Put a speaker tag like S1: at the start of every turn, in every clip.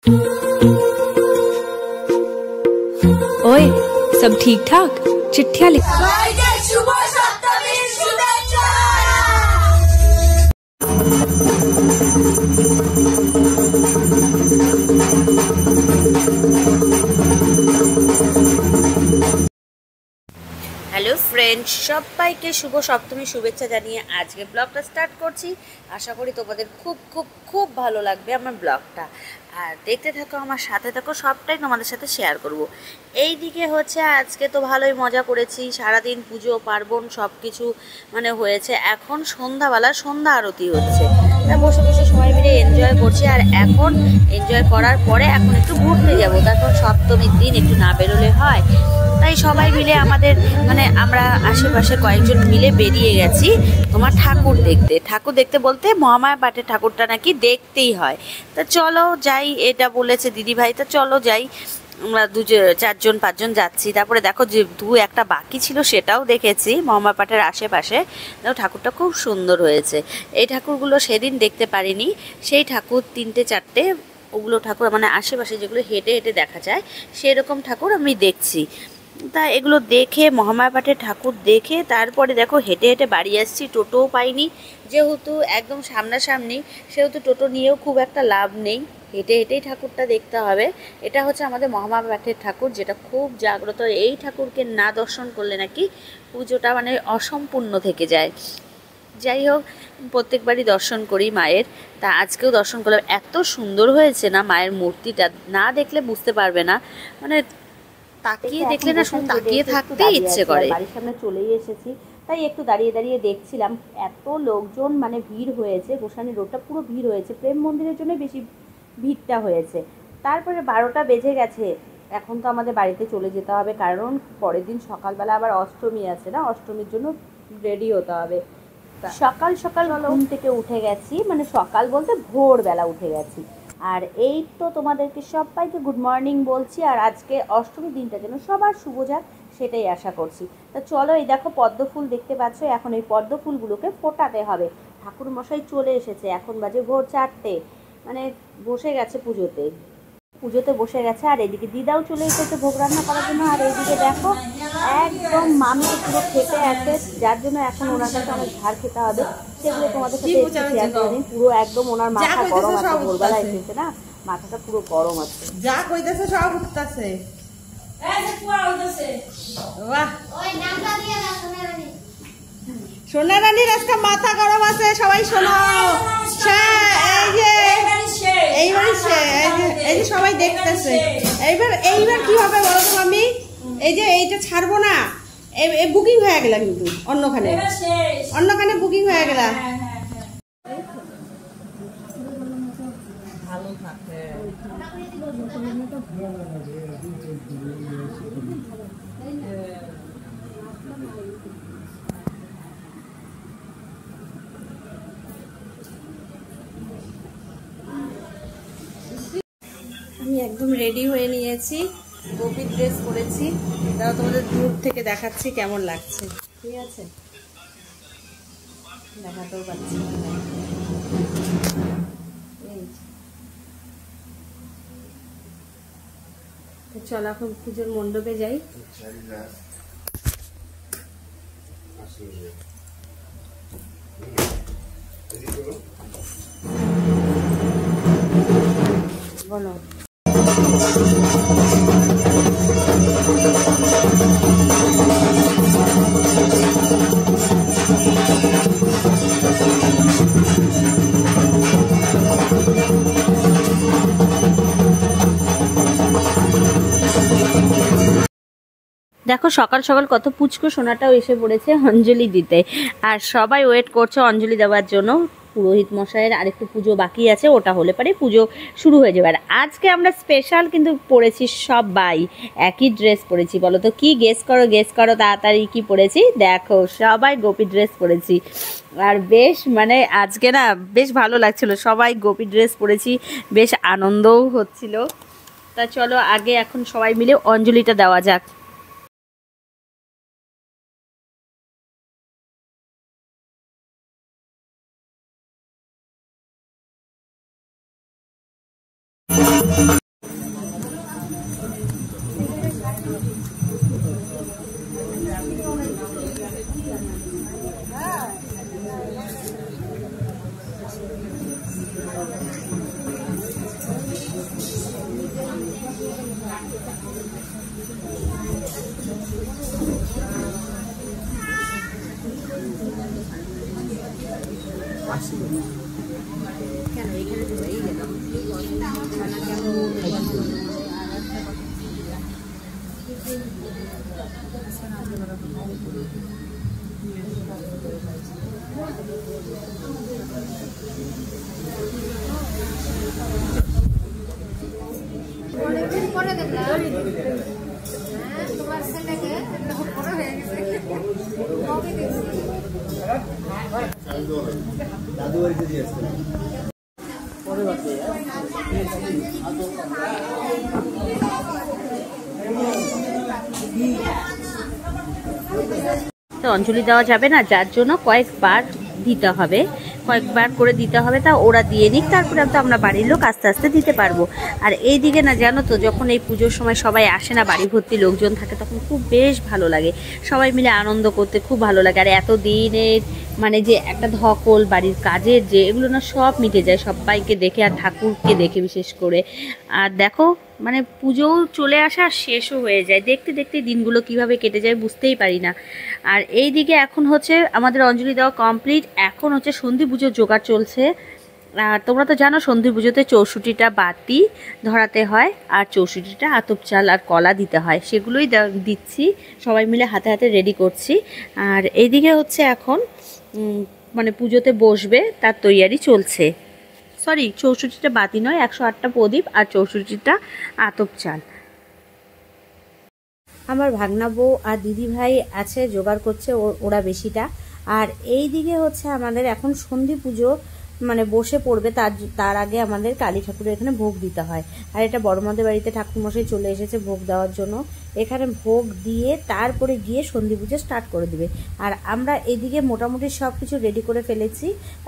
S1: ओए, सब ठीक ठाक? चिट्ठियां लिख।
S2: হ্যালো ফ্রেন্ডস, সবাইকে শুভ সপ্তমী শুভেচ্ছা জানিয়ে আজকে ব্লগটা স্টার্ট করছি। আশা করি তোমাদের খুব খুব খুব ভালো লাগবে আমার ব্লগটা। আর দেখতে থাকো, আমার সাথে থাকো, সবটাই তোমাদের সাথে শেয়ার করব। এই দিকে হচ্ছে আজকে তো ভালোই মজা করেছি, সারাদিন পুজো পার্বণ সব কিছু মানে হয়েছে। এখন সন্ধ্যা আরতি হচ্ছে, তা বসে বসে সবাই মিলে এনজয় করছি। আর এখন এনজয় করার পরে এখন একটু ঘুরতে যাবো, তারপর সপ্তমীর দিন একটু না বেরোলে হয়। তাই সবাই মিলে আমাদের মানে আমরা আশেপাশে কয়েকজন মিলে বেরিয়ে গেছি তোমার ঠাকুর দেখতে বলতে মহামায়া পাঠের ঠাকুরটা নাকি দেখতেই হয়। তা চলো যাই, এটা বলেছে দিদিভাই, তা চলো যাই। আমরা চারজন পাঁচজন যাচ্ছি। তারপরে দেখো যে একটা বাকি ছিল, সেটাও দেখেছি মহামায়া পাঠের আশেপাশে। দেখো ঠাকুরটা খুব সুন্দর হয়েছে। এই ঠাকুরগুলো সেদিন দেখতে পারিনি, সেই ঠাকুর তিনটে চারটে ওগুলো ঠাকুর মানে আশেপাশে যেগুলো হেঁটে হেঁটে দেখা যায় সেরকম ঠাকুর আমি দেখছি। তা এগুলো দেখে মহামায়া পাঠের ঠাকুর দেখে তারপরে দেখো হেঁটে হেঁটে বাড়ি আসছি। টোটোও পাইনি, যেহেতু একদম সামনাসামনি, সেহেতু টোটো নিয়েও খুব একটা লাভ নেই, হেঁটে হেঁটেই ঠাকুরটা দেখতে হবে। এটা হচ্ছে আমাদের মহামায়া পাঠের ঠাকুর, যেটা খুব জাগ্রত। এই ঠাকুরকে না দর্শন করলে নাকি পুজোটা মানে অসম্পূর্ণ থেকে যায়। যাই হোক, প্রত্যেকবারই দর্শন করি মায়ের, তা আজকেও দর্শন করলাম। এত সুন্দর হয়েছে না মায়ের মূর্তিটা, না দেখলে বুঝতে পারবে না, মানে তাকিয়ে দেখলে না শুধু তাকিয়ে থাকতে ইচ্ছে করে। বাড়ির সামনে চলেই এসেছি, তাই একটু দাঁড়িয়ে দাঁড়িয়ে দেখছিলাম। এত লোকজন মানে ভিড় হয়েছে, গোসানি রোডটা পুরো ভিড় হয়েছে, প্রেম মন্দিরের জন্য বেশি ভিড়টা হয়েছে। তারপরে 12টা বেজে গেছে, এখন তো আমাদের বাড়িতে চলে যেতে হবে, কারণ পরের দিন সকালবেলা আবার অষ্টমী আছে না, অষ্টমীর জন্য রেডি হতে হবে। সকাল সকাল ঘুম থেকে উঠে গেছি, মানে সকাল বলতে ভোরবেলা উঠে গেছি। আর এই তো তোমাদেরকে সবাইকে গুড মর্নিং বলছি। আর আজকে অষ্টমীর দিনটা যেন সবার শুভ যাক, সেটাই আশা করছি। তা চলো, এই দেখো পদ্ম ফুল দেখতে পাচ্ছ, এখন এই পদ্ম ফুলগুলোকে ফোটাতে হবে। ঠাকুর মশাই চলে এসেছে, এখন বাজে ভোর 4টে, মানে বসে গেছে পুজোতে বসে গেছে। আর এদিকে দিদাও চলে এসেছে ভোগ রান্না করার জন্য। আর এইদিকে দেখো একদম মামি পুরো খেতে আছে, যার জন্য এখন ওনার কাছে অনেক ঝাড় খেতে হবে, সেগুলো তোমাদের সাথে একটু শেয়ার করে নিই। পুরো একদম ওনার মাথা গরম আছে, ভোরবেলা এসেছে না, মাথাটা পুরো গরম আছে।
S3: যা কইতেছে সব উঠতেছে। সোনা রানীর আজকে মাথা গরম আছে, সবাই শোনো। এই যে সবাই দেখতেছে। এইবার কি হবে বলো তো মামি? এই যে এইটা ছাড়বো না, বুকিং হয়ে গেল, কিন্তু অন্যখানে বুকিং হয়ে গেল। ভালো থাকে।
S2: আমি একদম রেডি হয়ে নিয়েছি, গোপী ড্রেস পরেছি। তাও তোমাদের দূর থেকে দেখাচ্ছি কেমন লাগছে, ঠিক আছে? দেখাতেও পাচ্ছি। চল এখন পুজোর মণ্ডপে যাই। বলো। দেখো সকাল সকাল কত পুচকো সোনাটাও এসে পড়েছে অঞ্জলি দিতে, আর সবাই ওয়েট করছে অঞ্জলি দেওয়ার জন্য। পুরোহিত মশাইয়ের আরেকটু পুজো বাকি আছে, ওটা হলে পরে পুজো শুরু হয়ে যাবে। আর আজকে আমরা স্পেশাল কিন্তু পরেছি, সবাই একই ড্রেস পরেছি। বলো তো কি? গেস করো তাড়াতাড়ি কি পরেছি। দেখো সবাই গোপী ড্রেস পরেছি, আর বেশ মানে আজকে না বেশ ভালো লাগছিল, সবাই গোপী ড্রেস পরেছি, বেশ আনন্দও হচ্ছিল। তা চলো আগে এখন সবাই মিলে অঞ্জলিটা দেওয়া যাক। কেন এখানে তো হয়েই গেল।
S4: অনেকদিন পরে দেখলাম তোমার ছেলেকে বড় হয়ে গেছে।
S5: দাদু বাড়িতে দিয়ে আসতে
S2: তো অঞ্জলি দেওয়া যাবে না, যার জন্য কয়েকবার দিতে হবে, কয়েকবার করে দিতে হবে। তা ওরা দিয়ে নিক, তারপরে তো আমরা বাড়ির লোক আস্তে আস্তে দিতে পারবো। আর এই দিকে না জানো তো, যখন এই পুজোর সময় সবাই আসে না, বাড়ি ভর্তি লোকজন থাকে, তখন খুব বেশ ভালো লাগে, সবাই মিলে আনন্দ করতে খুব ভালো লাগে। আর এত দিনের মানে যে একটা ধকল বাড়ির কাজের যে এগুলো না সব মিটে যায় সবাইকে দেখে, আর ঠাকুরকে দেখে বিশেষ করে। আর দেখো মানে পুজোও চলে আসে আর শেষও হয়ে যায়, দেখতে দেখতে দিনগুলো কিভাবে কেটে যায় বুঝতেই পারি না। আর এই দিকে এখন হচ্ছে আমাদের অঞ্জলি দেওয়া কমপ্লিট, এখন হচ্ছে সন্ধি পুজোর জোগাড় চলছে। আর তোমরা তো জানো সন্ধি পুজোতে 64টা বাতি ধরাতে হয়, আর 64টা আতপ চাল আর কলা দিতে হয়, সেগুলোই দিচ্ছি, সবাই মিলে হাতে হাতে রেডি করছি। আর এইদিকে হচ্ছে এখন মানে পুজোতে বসবে তার তৈয়ারি চলছে। সরি, 64টা বাতি নয়, 108টা প্রদীপ আর 64টা আতপ চাল। আমার ভাগনা বউ আর দিদি ভাই আছে, জোগাড় করছে ওরা বেশিটা। আর এই দিকে হচ্ছে আমাদের এখন সন্ধি পুজো মানে বসে পড়বে, তার আগে আমাদের কালী ঠাকুরের এখানে ভোগ দিতে হয়। আর এটা বড়মাদের বাড়িতে ঠাকুরমশাই চলে এসেছে ভোগ দেওয়ার জন্য, এখানে ভোগ দিয়ে তারপরে গিয়ে সন্ধি পুজো স্টার্ট করে দিবে। আর আমরা এদিকে মোটামুটি সব কিছু রেডি করে ফেলেছি।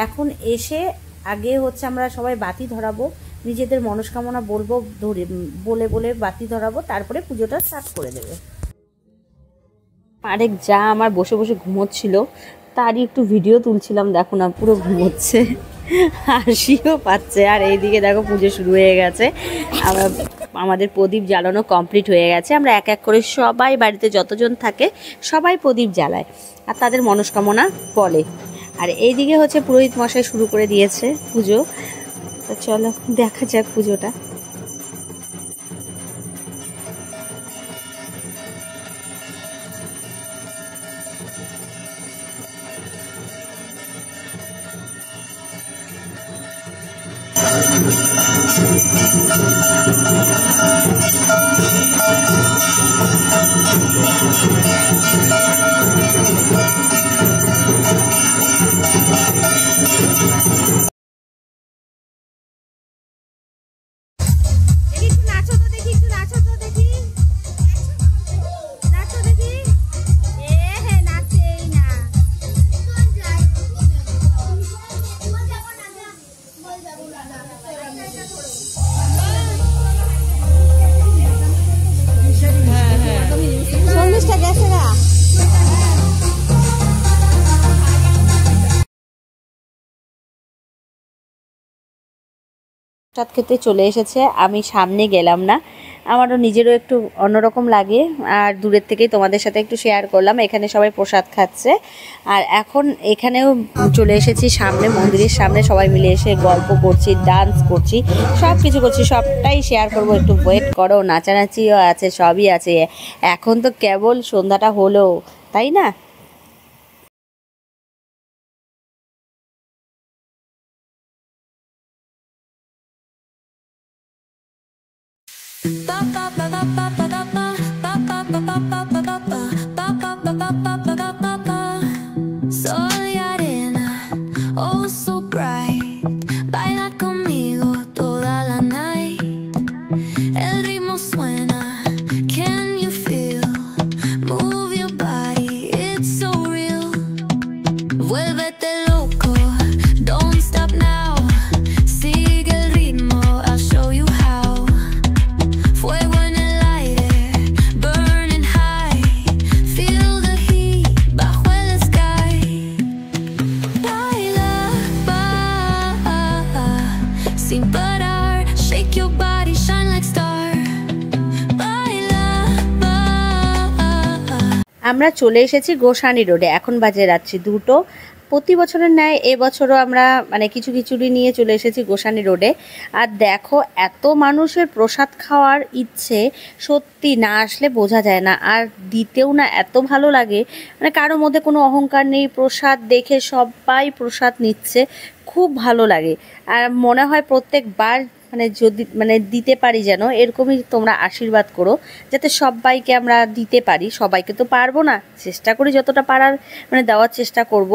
S2: এখন এসে আগে হচ্ছে আমরা সবাই বাতি ধরাবো, নিজেদের মনস্কামনা বলবো, বলে বলে বাতি ধরাবো, তারপরে পুজোটা স্টার্ট করে দেবে। আরেক যা আমার বসে বসে ঘুমোচ্ছিল, তারই একটু ভিডিও তুলছিলাম, দেখো না পুরো ঘুমোচ্ছে, হাসিও পাচ্ছে। আর এইদিকে দেখো পুজো শুরু হয়ে গেছে, আমাদের প্রদীপ জ্বালানো কমপ্লিট হয়ে গেছে। আমরা এক এক করে সবাই বাড়িতে যতজন থাকে সবাই প্রদীপ জ্বালায় আর তাদের মনস্কামনা বলে। আর এইদিকে হচ্ছে পুরোহিত মশাই শুরু করে দিয়েছে পুজো। তো চলো দেখা যাক পুজোটা। প্রসাদ খেতে চলে এসেছে, আমি সামনে গেলাম না, আমারও নিজেরও একটু অন্যরকম লাগে। আর দূরের থেকেই তোমাদের সাথে একটু শেয়ার করলাম। এখানে সবাই প্রসাদ খাচ্ছে, আর এখন এখানেও চলে এসেছি সামনে, মন্দিরের সামনে, সবাই মিলে এসে গল্প করছি, ডান্স করছি, সব কিছু করছি, সবটাই শেয়ার করবো, একটু ওয়েট করো। নাচানাচিও আছে, সবই আছে। এখন তো কেবল সন্ধ্যাটা হলো, তাই না?
S6: Soy arena, oh so bright. Baila conmigo toda la night. El ritmo suena, can you feel? Move your body, it's so real. Vuélvete loco, don't stop now. Sigue el ritmo, I'll show you how. Fuego en el aire, burning high. Feel the heat bajo el sky. Baila, sin parar. Shake your body, shine like star. Baila,
S2: আমরা চলে এসেছি গোসানি রোডে, এখন বাজে রাত্রি 2টো। প্রতি বছরের ন্যায় এবছরও আমরা মানে কিছু খিচুড়ি নিয়ে চলে এসেছি গোসানি রোডে। আর দেখো এত মানুষের প্রসাদ খাওয়ার ইচ্ছে, সত্যি না আসলে বোঝা যায় না। আর দিতেও না এত ভালো লাগে, মানে কারোর মধ্যে কোনো অহংকার নেই, প্রসাদ দেখে সবাই প্রসাদ নিচ্ছে, খুব ভালো লাগে। আর মনে হয় প্রত্যেকবার মানে যদি মানে দিতে পারি যেন, এরকমই তোমরা আশীর্বাদ করো যাতে সবাইকে আমরা দিতে পারি। সবাইকে তো পারবো না, চেষ্টা করি যতটা পারার মানে দেওয়ার চেষ্টা করব।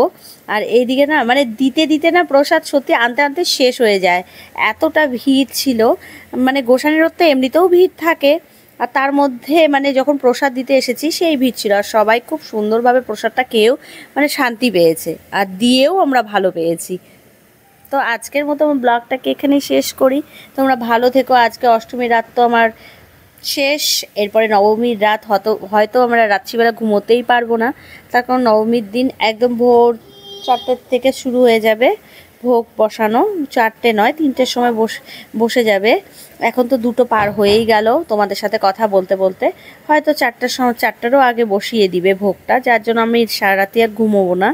S2: আর এইদিকে না মানে দিতে দিতে না প্রসাদ সত্যি আনতে আনতে শেষ হয়ে যায়, এতটা ভিড় ছিল। মানে গোসানি রোড তো এমনিতেও ভিড় থাকে, আর তার মধ্যে মানে যখন প্রসাদ দিতে এসেছি সেই ভিড় ছিল। আর সবাই খুব সুন্দরভাবে প্রসাদটা খেয়েও মানে শান্তি পেয়েছে, আর দিয়েও আমরা ভালো পেয়েছি। তো আজকের মতো আমার ব্লগটাকে এখানেই শেষ করি। তোমরা ভালো থেকো। আজকে অষ্টমীর রাত তো আমার শেষ, এরপরে নবমীর রাত হয়তো আমরা রাত্রিবেলা ঘুমোতেই পারবো না, তার কারণ নবমীর দিন একদম ভোর 4টের থেকে শুরু হয়ে যাবে ভোগ বসানো। 4টে নয় 3টের সময় বসে যাবে। এখন তো 2টো পার হয়েই গেল তোমাদের সাথে কথা বলতে বলতে, হয়তো 4টার সময় 4টারও আগে বসিয়ে দিবে ভোগটা, যার জন্য আমি সারা রাতি আর ঘুমোবো না।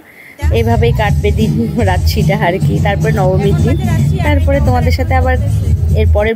S2: এইভাবেই কাটবে দিন রাত্রিটা আর কি। তারপরে নবমীর দিন, তারপরে তোমাদের সাথে আবার এরপরে